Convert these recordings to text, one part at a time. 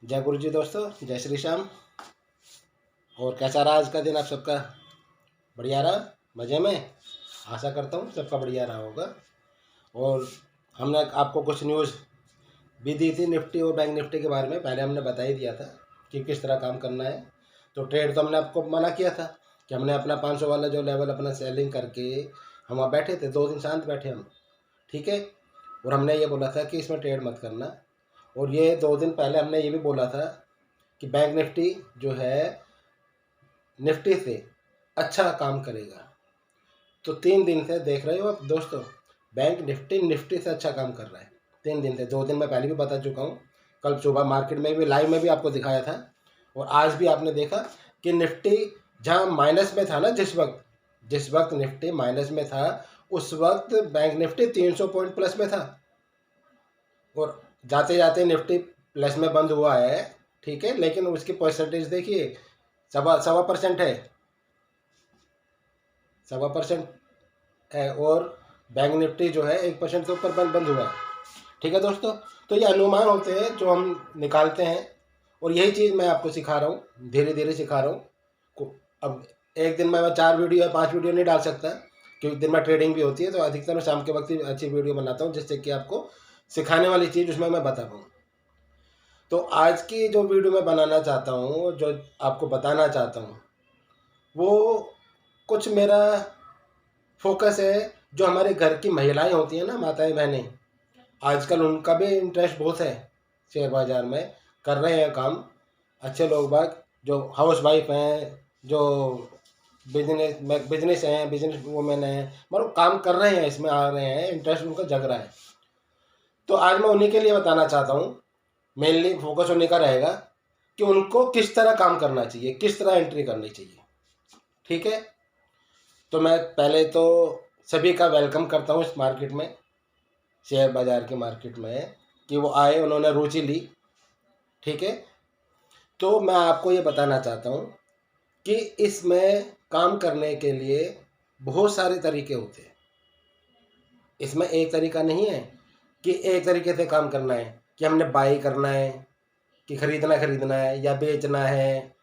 जय गुरु जी दोस्तों, जय श्री श्याम। और कैसा रहा आज का दिन आप सबका? बढ़िया रहा? मज़े में? आशा करता हूँ सबका बढ़िया रहा होगा। और हमने आपको कुछ न्यूज़ भी दी थी निफ्टी और बैंक निफ्टी के बारे में। पहले हमने बता ही दिया था कि किस तरह काम करना है। तो ट्रेड तो हमने आपको मना किया था कि हमने अपना 500 वाला जो लेवल अपना सेलिंग करके हम वहाँ बैठे थे, 2 दिन शांत बैठे हम, ठीक है। और हमने ये बोला था कि इसमें ट्रेड मत करना। और ये 2 दिन पहले हमने ये भी बोला था कि बैंक निफ्टी जो है निफ्टी से अच्छा काम करेगा। तो 3 दिन से देख रहे हो आप दोस्तों, बैंक निफ्टी से अच्छा काम कर रहा है 3 दिन से। 2 दिन मैं पहले भी बता चुका हूँ, कल सुबह मार्केट में भी लाइव में भी आपको दिखाया था। और आज भी आपने देखा कि निफ्टी जहाँ माइनस में था ना, जिस वक्त निफ्टी माइनस में था उस वक्त बैंक निफ्टी 300 पॉइंट प्लस में था। और जाते जाते निफ्टी प्लस में बंद हुआ है, ठीक है। लेकिन उसकी परसेंटेज देखिए, 1.25% है, 1.25% है। और बैंक निफ्टी जो है 1% से ऊपर बंद हुआ है, ठीक है दोस्तों। तो ये अनुमान होते हैं जो हम निकालते हैं। और यही चीज़ मैं आपको सिखा रहा हूँ, धीरे धीरे सिखा रहा हूँ। अब एक दिन में मैं 4 वीडियो या 5 वीडियो नहीं डाल सकता, क्योंकि दिन में ट्रेडिंग भी होती है। तो अधिकतर मैं शाम के वक्त ही अच्छी वीडियो बनाता हूँ, जिससे कि आपको सिखाने वाली चीज़ उसमें मैं बता पाऊँ। तो आज की जो वीडियो मैं बनाना चाहता हूँ, जो आपको बताना चाहता हूँ, वो कुछ मेरा फोकस है। जो हमारे घर की महिलाएं होती हैं ना, माताएं बहनें, आजकल उनका भी इंटरेस्ट बहुत है शेयर बाज़ार में, कर रहे हैं काम। अच्छे लोग बाग जो हाउस वाइफ हैं, जो बिजनेस हैं, बिजनेस वुमेन हैं, मतलब काम कर रहे हैं, इसमें आ रहे हैं, इंटरेस्ट उनका जग रहा है। तो आज मैं उन्हीं के लिए बताना चाहता हूँ। मेनली फोकस उन्हीं का रहेगा कि उनको किस तरह काम करना चाहिए, किस तरह एंट्री करनी चाहिए, ठीक है। तो मैं पहले तो सभी का वेलकम करता हूँ इस मार्केट में, शेयर बाज़ार के मार्केट में, कि वो आए, उन्होंने रुचि ली, ठीक है। तो मैं आपको ये बताना चाहता हूँ कि इसमें काम करने के लिए बहुत सारे तरीके होते हैं। इसमें एक तरीका नहीं है कि एक तरीके से काम करना है, कि हमने बाई करना है, कि खरीदना है या बेचना है,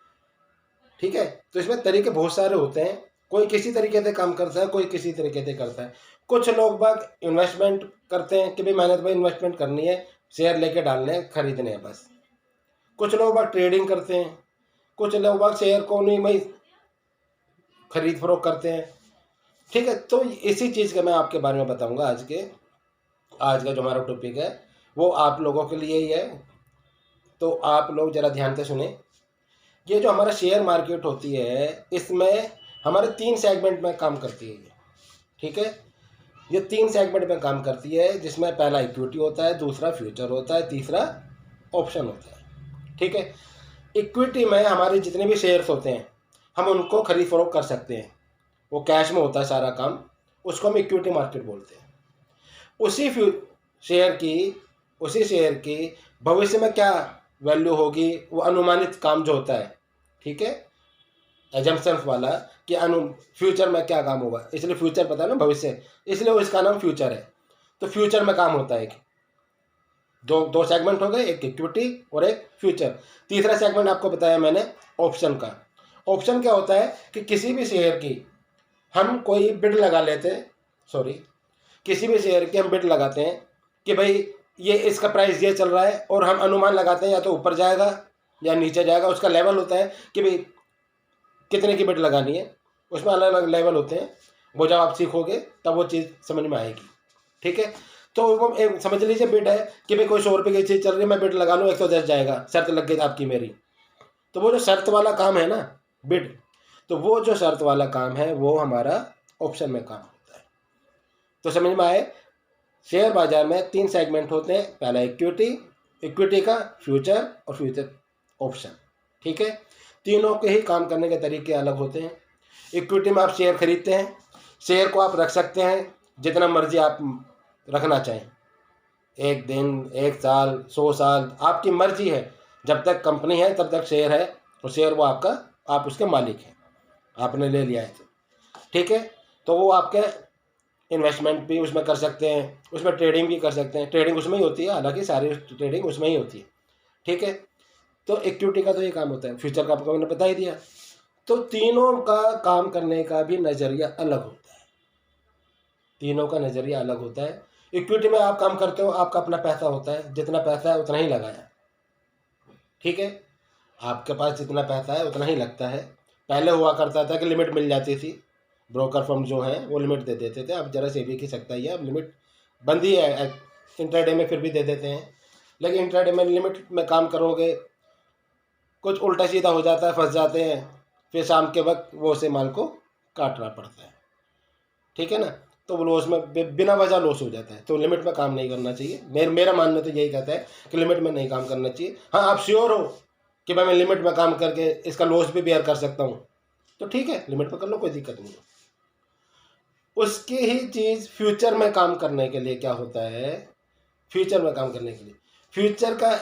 ठीक है। तो इसमें तरीके बहुत सारे होते हैं। कोई किसी तरीके से काम करता है, कोई किसी तरीके से करता है। कुछ लोग बाग इन्वेस्टमेंट करते हैं कि भाई मैंने तो भाई इन्वेस्टमेंट करनी है, शेयर लेके डालने हैं, खरीदने हैं बस। कुछ लोग बाग ट्रेडिंग करते हैं, कुछ लोग बाग शेयर को नहीं भाई खरीद फरोख्त करते हैं, ठीक है। तो इसी चीज़ का मैं आपके बारे में बताऊंगा। आज का जो हमारा टॉपिक है वो आप लोगों के लिए ही है। तो आप लोग ज़रा ध्यान से सुने। ये जो हमारा शेयर मार्केट होती है, इसमें हमारे 3 सेगमेंट में काम करती है ये, ठीक है। ये 3 सेगमेंट में काम करती है, जिसमें पहला इक्विटी होता है, दूसरा फ्यूचर होता है, तीसरा ऑप्शन होता है, ठीक है। इक्विटी में हमारे जितने भी शेयर्स होते हैं हम उनको खरीद फरोख्त कर सकते हैं, वो कैश में होता है सारा काम, उसको हम इक्विटी मार्केट बोलते हैं। उसी शेयर की उसी शेयर की भविष्य में क्या वैल्यू होगी, वो अनुमानित काम जो होता है, ठीक है, एजम्पशंस वाला, कि फ्यूचर में क्या काम होगा, इसलिए फ्यूचर पता है ना, भविष्य, इसलिए वो इसका नाम फ्यूचर है। तो फ्यूचर में काम होता है। एक दो सेगमेंट हो गए, एक इक्विटी और एक फ्यूचर। तीसरा सेगमेंट आपको बताया मैंने ऑप्शन का। ऑप्शन क्या होता है कि किसी भी शेयर की हम कोई बिड लगा लेते हैं, किसी भी शेयर की हम बिड लगाते हैं कि भाई ये इसका प्राइस ये चल रहा है, और हम अनुमान लगाते हैं या तो ऊपर जाएगा या नीचे जाएगा। उसका लेवल होता है कि भाई कितने की बिड लगानी है, उसमें अलग अलग लेवल होते हैं। वो जब आप सीखोगे तब वो चीज़ समझ में आएगी, ठीक है। तो वो एक समझ लीजिए बिड है कि भाई कोई 100 रुपये की चीज़ चल रही है, मैं बिड लगा लूँ 110 जाएगा, शर्त लग गई आपकी मेरी। तो वो जो शर्त वाला काम है ना, बिड, तो वो जो शर्त वाला काम है वो हमारा ऑप्शन में काम होता है। तो समझ में आए, शेयर बाजार में 3 सेगमेंट होते हैं, पहला इक्विटी का, फ्यूचर और फ्यूचर ऑप्शन, ठीक है। तीनों के ही काम करने के तरीके अलग होते हैं। इक्विटी में आप शेयर खरीदते हैं, शेयर को आप रख सकते हैं जितना मर्जी आप रखना चाहें, 1 दिन, 1 साल, 100 साल, आपकी मर्जी है। जब तक कंपनी है तब तक शेयर है, और शेयर वो आपका, आप उसके मालिक हैं, आपने ले लिया है तो, ठीक है। तो वो आपके इन्वेस्टमेंट भी उसमें कर सकते हैं, उसमें ट्रेडिंग भी कर सकते हैं। ट्रेडिंग उसमें ही होती है, हालांकि सारी ट्रेडिंग उसमें ही होती है, ठीक है। तो इक्विटी का तो ये काम होता है, फ्यूचर का आपको मैंने बता ही दिया। तो तीनों का काम करने का भी नज़रिया अलग होता है, तीनों का नज़रिया अलग होता है। इक्विटी में आप काम करते हो, आपका अपना पैसा होता है, जितना पैसा है उतना ही लगाया, ठीक है, आपके पास जितना पैसा है उतना ही लगता है। पहले हुआ करता था कि लिमिट मिल जाती थी, ब्रोकर फर्म जो हैं वो लिमिट दे देते थे, अब जरा सेबी की सकता ही है, अब लिमिट बंद ही है, इंट्राडे में फिर भी दे देते हैं, लेकिन इंट्राडे में लिमिट में काम करोगे कुछ उल्टा सीधा हो जाता है, फंस जाते हैं, फिर शाम के वक्त वो से माल को काटना पड़ता है, ठीक है ना। तो वो लॉस में बिना वजह लॉस हो जाता है, तो लिमिट में काम नहीं करना चाहिए। मेरा मानना तो यही कहता है कि लिमिट में नहीं काम करना चाहिए। हाँ, आप श्योर हो कि भाई मैं लिमिट में काम करके इसका लॉस भी बेयर कर सकता हूँ, तो ठीक है, लिमिट में कर लो, कोई दिक्कत नहीं है। उसकी ही चीज़ फ्यूचर में काम करने के लिए क्या होता है, फ्यूचर में काम करने के लिए फ्यूचर का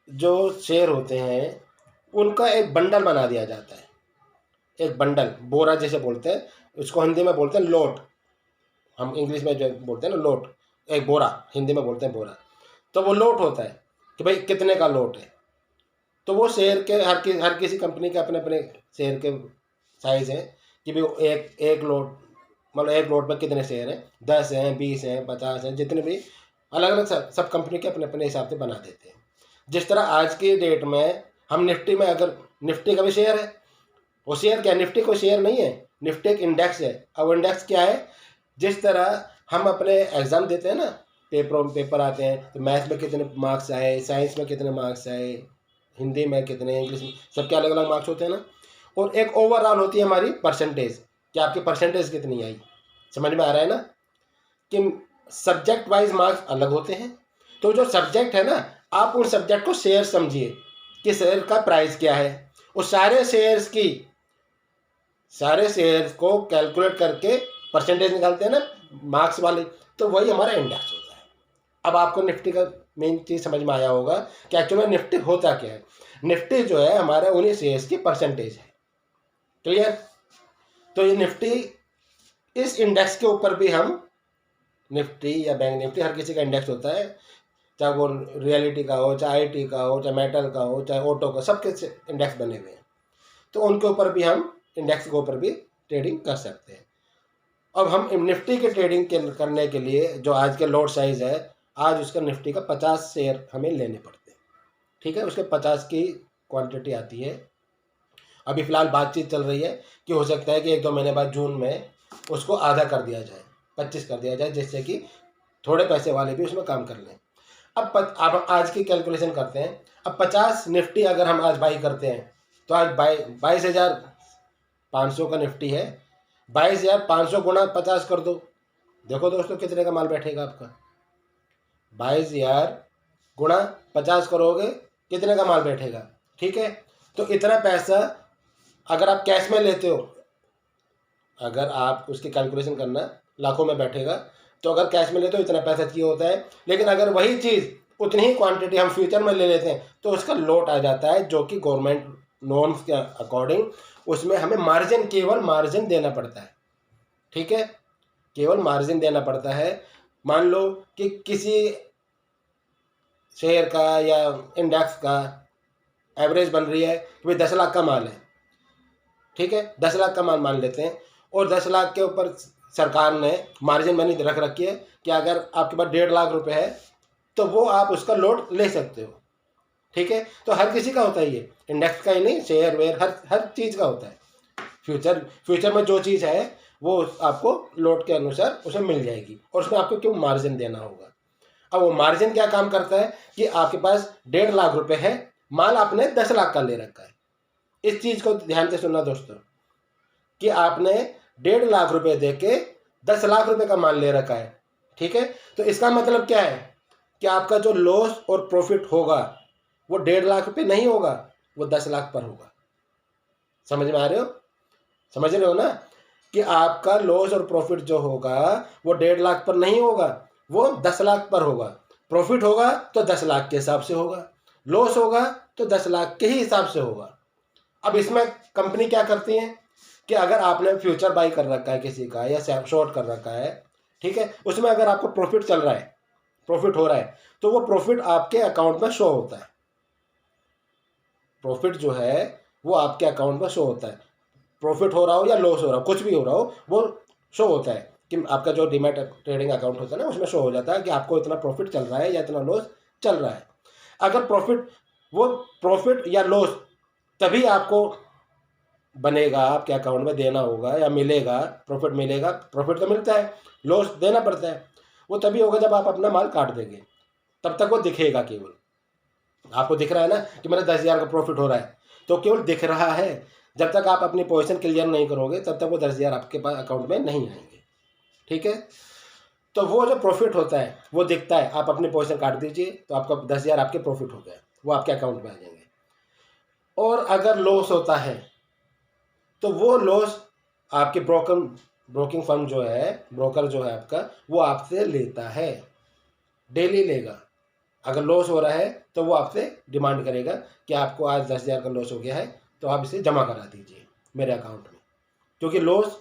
जो शेयर होते हैं उनका एक बंडल बना दिया जाता है, एक बंडल, बोरा जैसे बोलते हैं उसको, हिंदी में बोलते हैं लोट, हम इंग्लिश में जो बोलते हैं ना लोट, एक बोरा, हिंदी में बोलते हैं बोरा। तो वो लोट होता है कि भाई कितने का लोट है, तो वो शेयर के हर किसी कंपनी के अपने अपने शेयर के साइज़ हैं कि भाई एक लोट, मतलब एक लोट में कितने शेयर हैं, 10 हैं, 20 हैं, 50 हैं, जितने भी अलग अलग सब कंपनी के अपने अपने हिसाब से बना देते हैं। जिस तरह आज की डेट में हम निफ्टी में, अगर निफ्टी का भी शेयर है, वो शेयर क्या, निफ्टी कोई शेयर नहीं है, निफ्टी एक इंडेक्स है। अब इंडेक्स क्या है, जिस तरह हम अपने एग्ज़ाम देते हैं ना, पेपर आते हैं, तो मैथ्स में कितने मार्क्स आए, साइंस में कितने मार्क्स आए, हिंदी में कितने, इंग्लिश में, सबके अलग अलग मार्क्स होते हैं ना, और एक ओवरऑल होती है हमारी परसेंटेज, कि आपकी परसेंटेज कितनी आई। समझ में आ रहा है ना कि सब्जेक्ट वाइज मार्क्स अलग होते हैं। तो जो सब्जेक्ट है ना, आप उन सब्जेक्ट को शेयर समझिए कि शेयर का प्राइस क्या है, उस सारे शेयर्स को कैलकुलेट करके परसेंटेज निकालते हैं ना मार्क्स वाले, तो वही हमारा इंडेक्स होता है। अब आपको निफ्टी का मेन चीज़ समझ में आया होगा कि एक्चुअली निफ्टी होता क्या है। निफ्टी जो है हमारा उन्हीं शेयर्स की परसेंटेज है, क्लियर। तो ये निफ्टी, इस इंडेक्स के ऊपर भी हम, निफ्टी या बैंक निफ्टी, हर किसी का इंडेक्स होता है, चाहे वो रियलिटी का हो, चाहे आईटी का हो, चाहे मेटल का हो, चाहे ऑटो का, सबके इंडेक्स बने हुए हैं। तो उनके ऊपर भी हम, इंडेक्स के ऊपर भी ट्रेडिंग कर सकते हैं। अब हम निफ्टी की ट्रेडिंग करने के लिए जो आज के लॉट साइज है, आज उसका निफ्टी का 50 शेयर हमें लेने पड़ते हैं, ठीक है, उसके 50 की क्वांटिटी आती है। अभी फ़िलहाल बातचीत चल रही है कि हो सकता है कि 1-2 महीने बाद जून में उसको आधा कर दिया जाए, 25 कर दिया जाए, जिससे कि थोड़े पैसे वाले भी उसमें काम कर लें। अब आज की कैलकुलेशन करते हैं। अब 50 निफ्टी अगर हम आज बाई करते हैं, तो आज 22,500 का निफ्टी है, 22,500 गुणा 50 कर दो, देखो दोस्तों कितने का माल बैठेगा आपका। 22,000 गुणा 50 करोगे, कितने का माल बैठेगा, ठीक है। तो इतना पैसा अगर आप कैश में लेते हो, अगर आप उसकी कैलकुलेशन करना, लाखों में बैठेगा, तो अगर कैश में लेते हो इतना पैसा चाहिए होता है। लेकिन अगर वही चीज़, उतनी ही क्वांटिटी हम फ्यूचर में ले लेते हैं, तो उसका लोट आ जाता है, जो कि गवर्नमेंट नॉर्म्स के अकॉर्डिंग उसमें हमें मार्जिन, केवल मार्जिन देना पड़ता है, ठीक है, केवल मार्जिन देना पड़ता है। मान लो कि किसी शेयर का या इंडेक्स का एवरेज बन रही है कि भाई 10 लाख का माल है, ठीक है, 10 लाख का माल मान लेते हैं, और 10 लाख के ऊपर सरकार ने मार्जिन मनी रख रखी है कि अगर आपके पास 1.5 लाख रुपए है तो वो आप उसका लोड ले सकते हो, ठीक है। तो हर किसी का होता है ये, इंडेक्स का ही नहीं, शेयर वेयर हर चीज़ का होता है। फ्यूचर में जो चीज़ है वो आपको लोड के अनुसार उसे मिल जाएगी, और उसमें आपको क्यों मार्जिन देना होगा। अब वो मार्जिन क्या काम करता है कि आपके पास 1.5 लाख रुपए है, माल आपने 10 लाख का ले रखा है। इस चीज़ को ध्यान से सुनना दोस्तों, कि आपने 1.5 लाख रुपए दे के 10 लाख रुपए का माल ले रखा है, ठीक है। तो इसका मतलब क्या है कि आपका जो लॉस और प्रॉफिट होगा वो 1.5 लाख रुपए नहीं होगा, वो 10 लाख पर होगा। समझ में आ रहे हो, समझ रहे हो ना, कि आपका लॉस और प्रॉफिट जो होगा वो 1.5 लाख पर नहीं होगा, वो 10 लाख पर होगा। प्रॉफिट होगा तो 10 लाख के हिसाब से होगा, लॉस होगा तो 10 लाख के ही हिसाब से होगा। अब इसमें कंपनी क्या करती है कि अगर आपने फ्यूचर बाई कर रखा है किसी का, या शॉर्ट कर रखा है, ठीक है, उसमें अगर आपको प्रॉफिट चल रहा है, प्रॉफिट हो रहा है, तो वो प्रॉफिट आपके अकाउंट में शो होता है, प्रॉफिट जो है वो आपके अकाउंट में शो होता है। प्रॉफिट हो रहा हो या लॉस हो रहा हो, कुछ भी हो रहा हो, वो शो होता है कि आपका जो डीमैट ट्रेडिंग अकाउंट होता है ना, उसमें शो हो जाता है कि आपको इतना प्रॉफिट चल रहा है या इतना लॉस चल रहा है। अगर वो प्रॉफिट या लॉस तभी आपको बनेगा, आपके अकाउंट में देना होगा या मिलेगा, प्रॉफिट मिलेगा, प्रॉफिट तो मिलता है, लॉस देना पड़ता है, वो तभी होगा जब आप अपना माल काट देंगे, तब तक वो दिखेगा। केवल आपको दिख रहा है ना कि मेरा 10,000 का प्रॉफिट हो रहा है, तो केवल दिख रहा है। जब तक आप अपनी पोजीशन क्लियर नहीं करोगे तब तक वो 10,000 आपके पास अकाउंट में नहीं आएंगे। ठीक है, तो वो जो प्रॉफिट होता है वो दिखता है, आप अपनी पोजीशन काट दीजिए तो आपका 10,000 आपके प्रॉफिट हो गया, वो आपके अकाउंट में आ जाएंगे। और अगर लॉस होता है तो वो लॉस आपके ब्रोकिंग फर्म जो है, ब्रोकर जो है आपका, वो आपसे लेता है, डेली लेगा। अगर लॉस हो रहा है तो वो आपसे डिमांड करेगा कि आपको आज 10,000 का लॉस हो गया है तो आप इसे जमा करा दीजिए मेरे अकाउंट में, क्योंकि लॉस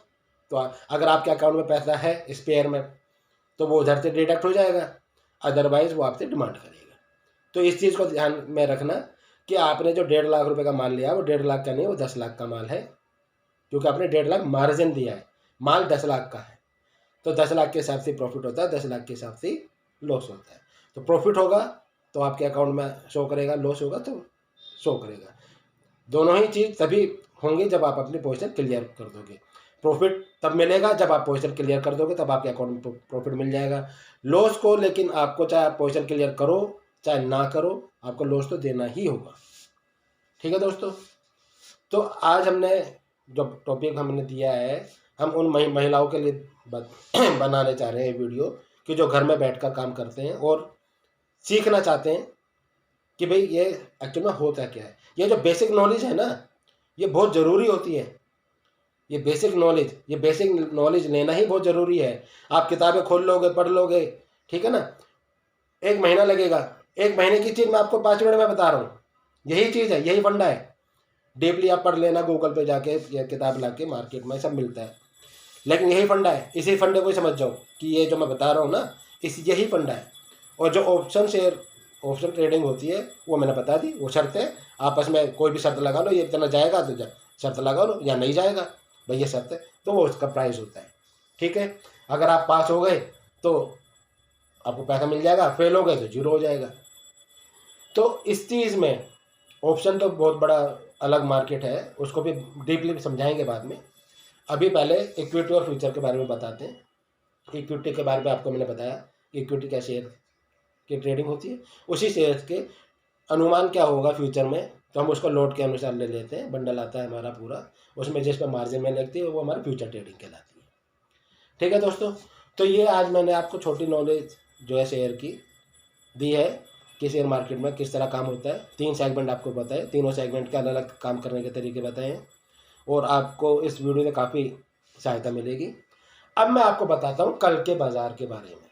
तो अगर आपके अकाउंट में पैसा है स्पेयर में तो वो उधर से डिडक्ट हो जाएगा, अदरवाइज वो आपसे डिमांड करेगा। तो इस चीज़ को ध्यान में रखना कि आपने जो 1.5 लाख रुपए का माल लिया वो 1.5 लाख का नहीं, वो 10 लाख का माल है, क्योंकि आपने 1.5 लाख मार्जिन दिया है, माल 10 लाख का है, तो 10 लाख के हिसाब से प्रॉफिट होता है, 10 लाख के हिसाब से लॉस होता है। तो प्रॉफिट होगा तो आपके अकाउंट में शो करेगा, लॉस होगा तो शो करेगा। दोनों ही चीज़ तभी होंगी जब आप अपनी पोजीशन क्लियर कर दोगे। प्रॉफिट तब मिलेगा जब आप पोजीशन क्लियर कर दोगे, तब आपके अकाउंट में प्रॉफिट मिल जाएगा। लॉस को लेकिन आपको चाहे आप पोजीशन क्लियर करो चाहे ना करो, आपको लॉस तो देना ही होगा। ठीक है दोस्तों, तो आज हमने जो टॉपिक हमने दिया है, हम उन महिलाओं के लिए बनाने चाह रहे हैं वीडियो कि जो घर में बैठकर काम करते हैं और सीखना चाहते हैं कि भाई ये एक्चुअल में होता क्या है। ये जो बेसिक नॉलेज है ना, ये बहुत ज़रूरी होती है। ये बेसिक नॉलेज लेना ही बहुत ज़रूरी है। आप किताबें खोल लोगे, पढ़ लोगे, ठीक है ना, 1 महीना लगेगा। 1 महीने की चीज़ मैं आपको 5 मिनट में बता रहा हूँ। यही चीज़ है, यही फंडा है। डीपली आप पढ़ लेना, गूगल पे जाके या किताब ला के, मार्केट में सब मिलता है, लेकिन यही फंडा है। इसी फंडे को ही समझ जाओ कि ये जो मैं बता रहा हूँ ना, यही फंडा है। और जो ऑप्शन ट्रेडिंग होती है वो मैंने बता दी, वो शर्त है। आपस में कोई भी शर्त लगा लो, ये इतना जाएगा तो शर्त लगा लो, या नहीं जाएगा भाई ये शर्त है, तो वो उसका प्राइस होता है। ठीक है, अगर आप पास हो गए तो आपको पैसा मिल जाएगा, फेल हो गए तो जीरो हो जाएगा। तो इस चीज़ में ऑप्शन तो बहुत बड़ा अलग मार्केट है, उसको भी डीपली समझाएंगे बाद में। अभी पहले इक्विटी और फ्यूचर के बारे में बताते हैं। इक्विटी के बारे में आपको मैंने बताया, इक्विटी क्या शेयर की ट्रेडिंग होती है, उसी शेयर के अनुमान क्या होगा फ्यूचर में, तो हम उसको लोड के अनुसार ले लेते हैं। बंडल आता है हमारा पूरा, उसमें जिस पर मार्जिन में लगती है वो हमारी फ्यूचर ट्रेडिंग कहलाती है। ठीक है दोस्तों, तो ये आज मैंने आपको छोटी नॉलेज जो है शेयर की दी है कि शेयर मार्केट में किस तरह काम होता है। 3 सेगमेंट आपको बताए, तीनों सेगमेंट के अलग अलग काम करने के तरीके बताए हैं, और आपको इस वीडियो में काफ़ी सहायता मिलेगी। अब मैं आपको बताता हूँ कल के बाज़ार के बारे में।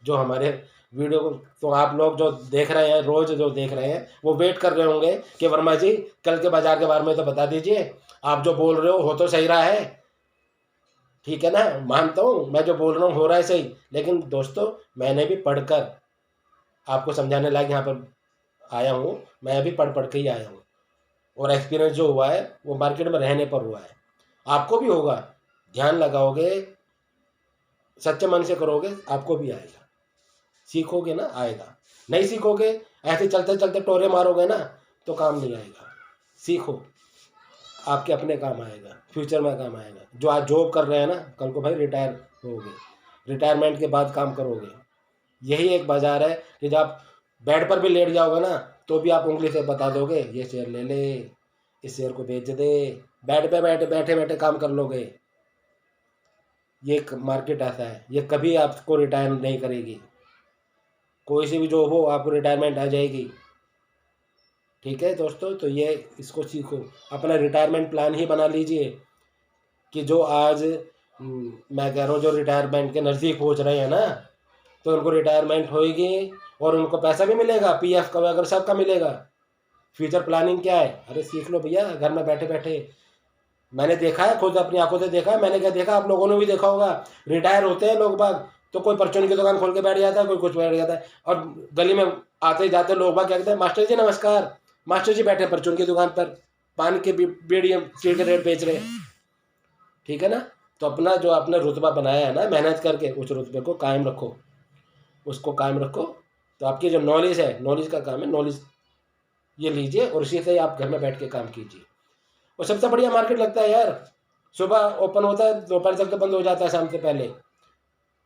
जो हमारे वीडियो को तो आप लोग जो देख रहे हैं, रोज़ जो देख रहे हैं, वो वेट कर रहे होंगे कि वर्मा जी कल के बाज़ार के बारे में तो बता दीजिए, आप जो बोल रहे हो तो सही रहा है। ठीक है ना, मानता हूँ मैं जो बोल रहा हूँ हो रहा है सही, लेकिन दोस्तों मैंने भी पढ़कर आपको समझाने लायक यहाँ पर आया हूँ। मैं भी पढ़ के ही आया हूँ, और एक्सपीरियंस जो हुआ है वो मार्केट में रहने पर हुआ है। आपको भी होगा, ध्यान लगाओगे, सच्चे मन से करोगे, आपको भी आएगा। सीखोगे ना, आएगा। नहीं सीखोगे, ऐसे चलते चलते टोरे मारोगे ना, तो काम नहीं आएगा। सीखो, आपके अपने काम आएगा, फ्यूचर में काम आएगा। जो आज जॉब कर रहे हैं ना, कल को भाई रिटायर होगे, रिटायरमेंट के बाद काम करोगे। यही एक बाजार है कि जब आप बेड पर भी लेट जाओगे ना, तो भी आप उंगली से बता दोगे ये शेयर ले ले, इस शेयर को बेच दे, बेड पे बैठे बैठे काम कर लोगे। ये एक मार्केट ऐसा है, ये कभी आपको रिटायर नहीं करेगी। कोई सी भी जॉब हो, आपको रिटायरमेंट आ जाएगी। ठीक है दोस्तों, तो ये इसको सीखो, अपना रिटायरमेंट प्लान ही बना लीजिए कि जो आज मैं कह रहा हूँ, जो रिटायरमेंट के नज़दीक पहुँच रहे हैं ना, तो उनको रिटायरमेंट होएगी और उनको पैसा भी मिलेगा, पीएफ का वगैरह सबका मिलेगा। फ्यूचर प्लानिंग क्या है, अरे सीख लो भैया घर में बैठे बैठे। मैंने देखा है, खुद अपनी आंखों से देखा है। मैंने क्या देखा, आप लोगों ने भी देखा होगा। रिटायर होते हैं लोग बाग तो कोई परचून की दुकान खोल के बैठ जाता है, कोई कुछ बैठ जाता है, और गली में आते जाते लोग बाग क्या कहते हैं, मास्टर जी नमस्कार, मास्टर जी बैठे परचून की दुकान पर, पान के बीड़ी सिगरेट बेच रहे हैं, ठीक है ना। तो अपना जो आपने रुतबा बनाया है ना मेहनत करके, उस रुतबे को कायम रखो, उसको कायम रखो। तो आपकी जो नॉलेज है, नॉलेज का काम है, नॉलेज ये लीजिए और इसी से आप घर में बैठ के काम कीजिए। और सबसे बढ़िया मार्केट लगता है यार, सुबह ओपन होता है, दोपहर तक तो बंद हो जाता है शाम से पहले।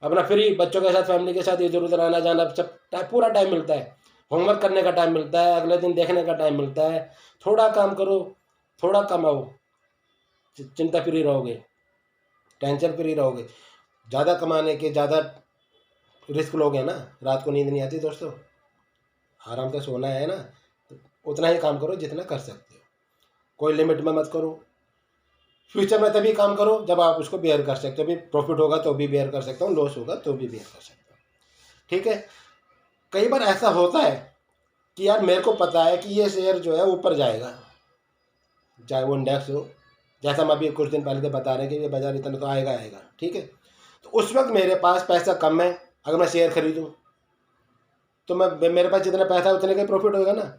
अपना फ्री बच्चों के साथ, फैमिली के साथ इधर उधर आना जाना, सब पूरा टाइम मिलता है। होमवर्क करने का टाइम मिलता है, अगले दिन देखने का टाइम मिलता है। थोड़ा काम करो, थोड़ा कमाओ, चिंता फ्री रहोगे, टेंशन फ्री रहोगे। ज़्यादा कमाने के ज़्यादा रिस्क लोगे ना, रात को नींद नहीं आती दोस्तों, आराम से सोना है ना, तो उतना ही काम करो जितना कर सकते हो, कोई लिमिट में मत करो। फ्यूचर में तभी काम करो जब आप उसको बेयर कर सकते हो। अभी प्रॉफिट होगा तो भी बेयर कर सकता हूँ, लॉस होगा तो भी बेयर कर सकता हूँ, ठीक है। कई बार ऐसा होता है कि यार मेरे को पता है कि ये शेयर जो है ऊपर जाएगा, चाहे वो इंडेक्स हो, जैसा हम अभी कुछ दिन पहले तो बता रहे हैं कि ये बाजार इतना तो आएगा आएगा, ठीक है। तो उस वक्त मेरे पास पैसा कम है, अगर मैं शेयर खरीदूँ तो मेरे पास जितना पैसा है उतने का प्रॉफिट होगा ना।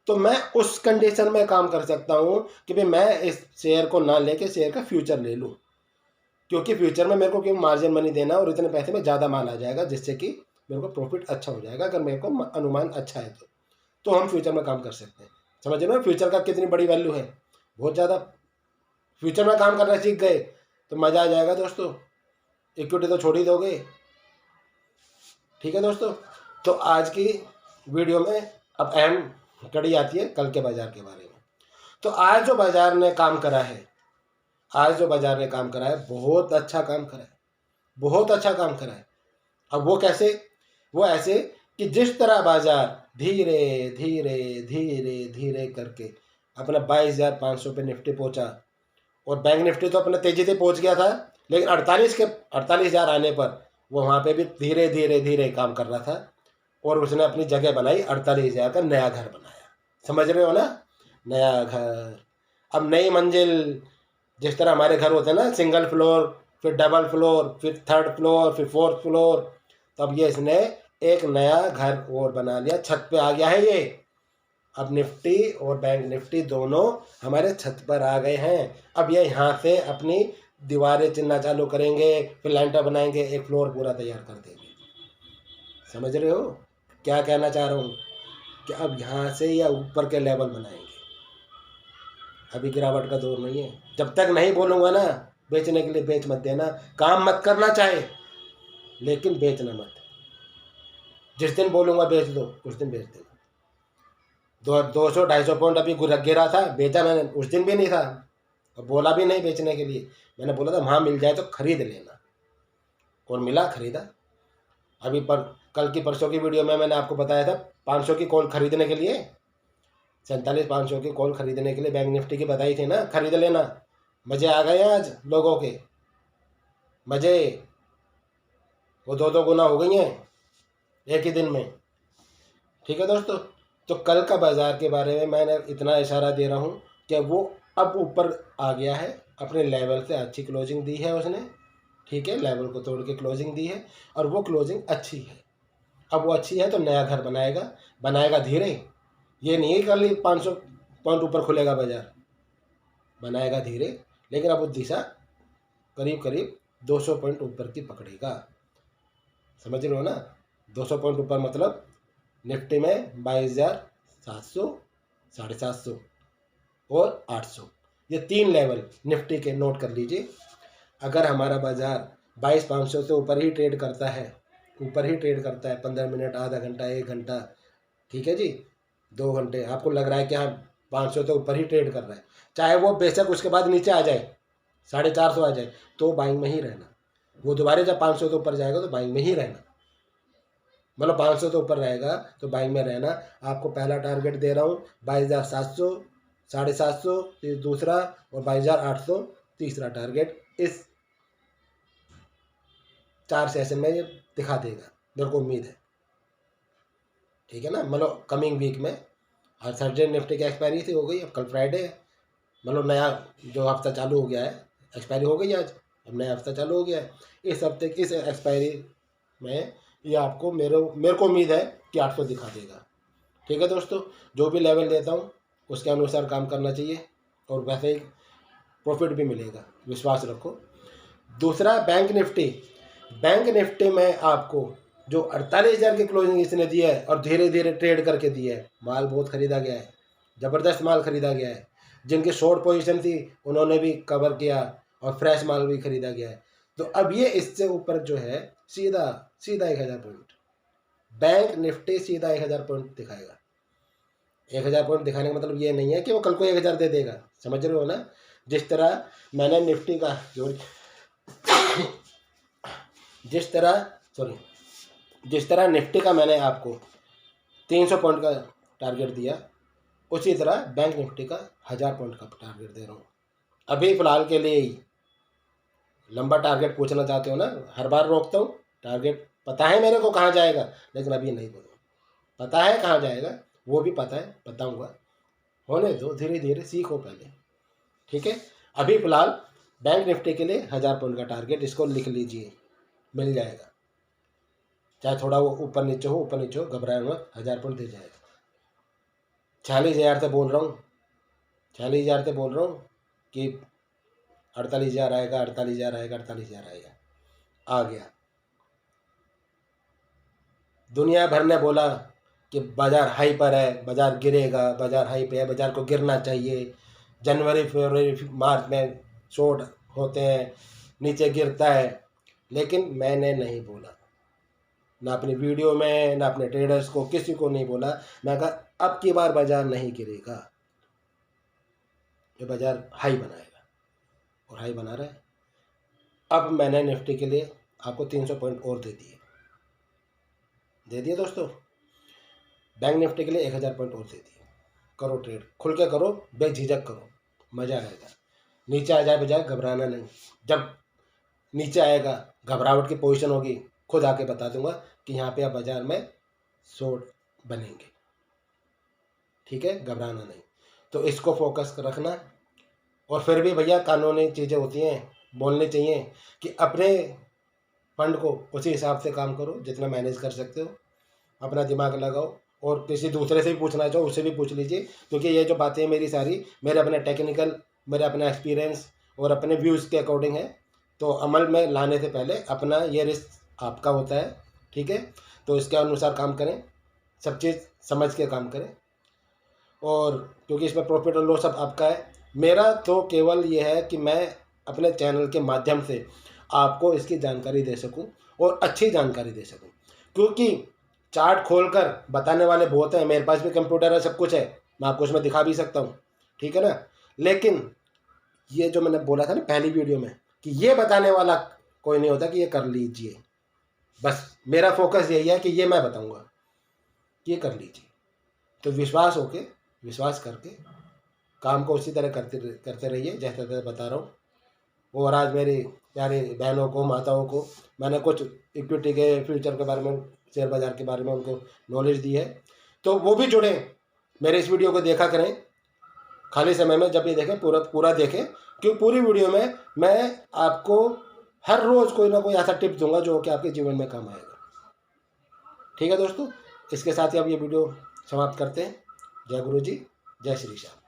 तो मैं उस कंडीशन में काम कर सकता हूँ कि भाई मैं इस शेयर को ना लेके शेयर का फ्यूचर ले लूँ, क्योंकि फ्यूचर में मेरे को क्यों मार्जिन मनी देना और इतने पैसे में ज़्यादा माल आ जाएगा, जिससे कि मेरे को प्रॉफिट अच्छा हो जाएगा, अगर मेरे को अनुमान अच्छा है तो हम फ्यूचर में काम कर सकते हैं। समझ रहे हो फ्यूचर का कितनी बड़ी वैल्यू है, बहुत ज़्यादा। फ्यूचर में काम करना सीख गए तो मज़ा आ जाएगा दोस्तों, इक्विटी तो छोड़ ही दोगे, ठीक है दोस्तों। तो आज की वीडियो में अब अहम कड़ी आती है कल के बाजार के बारे में। तो आज जो बाजार ने काम करा है, आज जो बाजार ने काम करा है, बहुत अच्छा काम करा है, बहुत अच्छा काम करा है। अब वो कैसे? वो ऐसे कि जिस तरह बाजार धीरे धीरे धीरे धीरे करके अपना 22,500 पे निफ्टी पहुंचा, और बैंक निफ्टी तो अपना तेजी से पहुंच गया था, लेकिन 48,000 आने पर वो वहाँ पे भी धीरे धीरे धीरे काम कर रहा था, और उसने अपनी जगह बनाई, 48,000 का नया घर बनाया। समझ रहे हो ना, नया घर। अब नई मंजिल, जिस तरह हमारे घर होते हैं ना, सिंगल फ्लोर, फिर डबल फ्लोर, फिर थर्ड फ्लोर, फिर फोर्थ फ्लोर, तब ये इसने एक नया घर और बना लिया, छत पे आ गया है ये। अब निफ्टी और बैंक निफ्टी दोनों हमारे छत पर आ गए हैं। अब ये यहाँ से अपनी दीवारें चिनना चालू करेंगे, फिर लैंटर बनाएंगे, एक फ्लोर पूरा तैयार कर देंगे। समझ रहे हो क्या कहना चाह रहा हूँ? कि अब यहाँ से या ऊपर के लेवल बनाएंगे। अभी गिरावट का दौर नहीं है। जब तक नहीं बोलूँगा ना बेचने के लिए, बेच मत देना, काम मत करना चाहे, लेकिन बेचना मत। जिस दिन बोलूँगा बेच दो, उस दिन बेच देना। 200-250 पॉइंट अभी गिरा था, बेचा मैंने, उस दिन भी नहीं था, और बोला भी नहीं बेचने के लिए। मैंने बोला था वहाँ मिल जाए तो खरीद लेना, और मिला, खरीदा। अभी कल की परसों की वीडियो में मैंने आपको बताया था 500 की कॉल खरीदने के लिए, 47,500 की कॉल खरीदने के लिए बैंक निफ्टी की बताई थी ना, खरीद लेना। मज़े आ गए आज लोगों के, मज़े वो 2-2 गुना हो गई हैं एक ही दिन में, ठीक है दोस्तों। तो कल का बाज़ार के बारे में मैंने इतना इशारा दे रहा हूँ कि वो अब ऊपर आ गया है, अपने लेवल से अच्छी क्लोजिंग दी है उसने, ठीक है, लेवल को तोड़ के क्लोजिंग दी है, और वो क्लोजिंग अच्छी है। अब वो अच्छी है तो नया घर बनाएगा, बनाएगा धीरे, ये नहीं कल 500 पॉइंट ऊपर खुलेगा बाजार, बनाएगा धीरे, लेकिन अब वो दिशा करीब करीब 200 पॉइंट ऊपर की पकड़ेगा। समझ रहे हो ना, 200 पॉइंट ऊपर मतलब निफ्टी में 22,700, 750 और 800, ये 3 लेवल निफ्टी के नोट कर लीजिए। अगर हमारा बाजार 22,500 से ऊपर ही ट्रेड करता है, ऊपर ही ट्रेड करता है, 15 मिनट, आधा घंटा, 1 घंटा, ठीक है जी, 2 घंटे, आपको लग रहा है कि हाँ 500 से ऊपर ही ट्रेड कर रहा है, चाहे वो बेशक उसके बाद नीचे आ जाए, 450 आ जाए, तो बाइंग में ही रहना। वो दोबारा जब 500 से ऊपर जाएगा तो बाइंग में ही रहना, मतलब 500 से ऊपर रहेगा तो बाइंग में रहना। आपको पहला टारगेट दे रहा हूँ 22,700, 750 दूसरा, और 22,800 तीसरा टारगेट। इस 4 सेशन में ये दिखा देगा, मेरे को उम्मीद है, ठीक है ना। मतलब कमिंग वीक में, हर थर्सडे निफ्टी की एक्सपायरी थी, हो गई, अब कल फ्राइडे है, मतलब नया जो हफ्ता चालू हो गया है, एक्सपायरी हो गई आज, अब नया हफ्ता चालू हो गया है। इस हफ्ते की इस एक्सपायरी में ये आपको मेरे को उम्मीद है कि 800 दिखा देगा, ठीक है दोस्तों। जो भी लेवल देता हूँ उसके अनुसार काम करना चाहिए और वैसे ही प्रॉफिट भी मिलेगा, विश्वास रखो। दूसरा बैंक निफ्टी में आपको जो 48,000 की क्लोजिंग इसने दी है और धीरे धीरे ट्रेड करके दी है, माल बहुत खरीदा गया है, ज़बरदस्त माल खरीदा गया है। जिनकी शॉर्ट पोजीशन थी उन्होंने भी कवर किया और फ्रेश माल भी खरीदा गया है। तो अब ये इससे ऊपर जो है सीधा सीधा 1,000 पॉइंट, बैंक निफ्टी सीधा 1,000 पॉइंट दिखाएगा। 1,000 पॉइंट दिखाने का मतलब ये नहीं है कि वो कल को 1,000 दे देगा, समझ रहे हो ना। जिस तरह मैंने निफ्टी का जिस तरह निफ्टी का मैंने आपको 300 पॉइंट का टारगेट दिया, उसी तरह बैंक निफ्टी का 1,000 पॉइंट का टारगेट दे रहा हूँ। अभी फ़िलहाल के लिए ही लंबा टारगेट पूछना चाहते हो ना, हर बार रोकता हूँ। टारगेट पता है मेरे को कहाँ जाएगा, लेकिन अभी नहीं बोलूँ। पता है कहाँ जाएगा, वो भी पता है, बताऊँगा। होने दो, धीरे धीरे सीखो पहले, ठीक है। अभी फ़िलहाल बैंक निफ्टी के लिए 1,000 पॉइंट का टारगेट, इसको लिख लीजिए, मिल जाएगा। चाहे थोड़ा वो ऊपर नीचे हो, घबराए मत, 1,000 पॉइंट दे जाएगा। 46,000 से बोल रहा हूँ, 46,000 से बोल रहा हूँ कि 48,000 आएगा, 48,000 आएगा, 48,000 आएगा, आ गया। दुनिया भर ने बोला कि बाज़ार हाई पर है, बाज़ार गिरेगा, बाज़ार हाई पे है, बाज़ार को गिरना चाहिए। जनवरी फरवरी मार्च में शॉर्ट होते हैं, नीचे गिरता है, लेकिन मैंने नहीं बोला, ना अपनी वीडियो में, ना अपने ट्रेडर्स को, किसी को नहीं बोला। मैं कहा अब की बार बाज़ार नहीं गिरेगा, ये बाज़ार हाई बनाएगा, और हाई बना रहा है। अब मैंने निफ्टी के लिए आपको 300 पॉइंट और दे दिए दोस्तों। बैंक निफ्टी के लिए 1,000 पॉइंट और दे दिए। करो ट्रेड, खुल के करो, बेझिझक करो, मज़ा आएगा। नीचे आ जाए बजाय घबराना नहीं। जब नीचे आएगा, घबराहट की पोजीशन होगी, खुद आके बता दूंगा कि यहाँ पे आप बाज़ार में शॉर्ट बनेंगे, ठीक है, घबराना नहीं। तो इसको फोकस रखना। और फिर भी भैया कानूनी चीज़ें होती हैं, बोलनी चाहिए कि अपने फंड को उसी हिसाब से काम करो जितना मैनेज कर सकते हो, अपना दिमाग लगाओ। और किसी दूसरे से भी पूछना चाहो, उससे भी पूछ लीजिए, क्योंकि ये जो बातें मेरी सारी मेरे अपने टेक्निकल, मेरे अपना एक्सपीरियंस और अपने व्यूज़ के अकॉर्डिंग है। तो अमल में लाने से पहले अपना ये रिस्क आपका होता है, ठीक है। तो इसके अनुसार काम करें, सब चीज़ समझ के काम करें। और क्योंकि इसमें प्रॉफिट और लॉस सब आपका है, मेरा तो केवल ये है कि मैं अपने चैनल के माध्यम से आपको इसकी जानकारी दे सकूं और अच्छी जानकारी दे सकूं। क्योंकि चार्ट खोलकर बताने वाले बहुत हैं, मेरे पास भी कंप्यूटर है, सब कुछ है, मैं आपको उसमें दिखा भी सकता हूँ, ठीक है ना। लेकिन ये जो मैंने बोला था ना पहली वीडियो में कि ये बताने वाला कोई नहीं होता कि ये कर लीजिए, बस मेरा फोकस यही है कि ये मैं बताऊँगा, ये कर लीजिए। तो विश्वास करके काम को उसी तरह करते रहिए जैसे बता रहा हूँ। और आज मेरी प्यारी बहनों को, माताओं को मैंने कुछ इक्विटी के फ्यूचर के बारे में, शेयर बाज़ार के बारे में उनको नॉलेज दी है, तो वो भी जुड़े, मेरे इस वीडियो को देखा करें। खाली समय में जब भी देखें, पूरा देखें, क्योंकि पूरी वीडियो में मैं आपको हर रोज़ कोई ना कोई ऐसा टिप दूंगा जो कि आपके जीवन में काम आएगा, ठीक है दोस्तों। इसके साथ ही आप ये वीडियो समाप्त करते हैं। जय गुरु जी, जय श्री श्याम।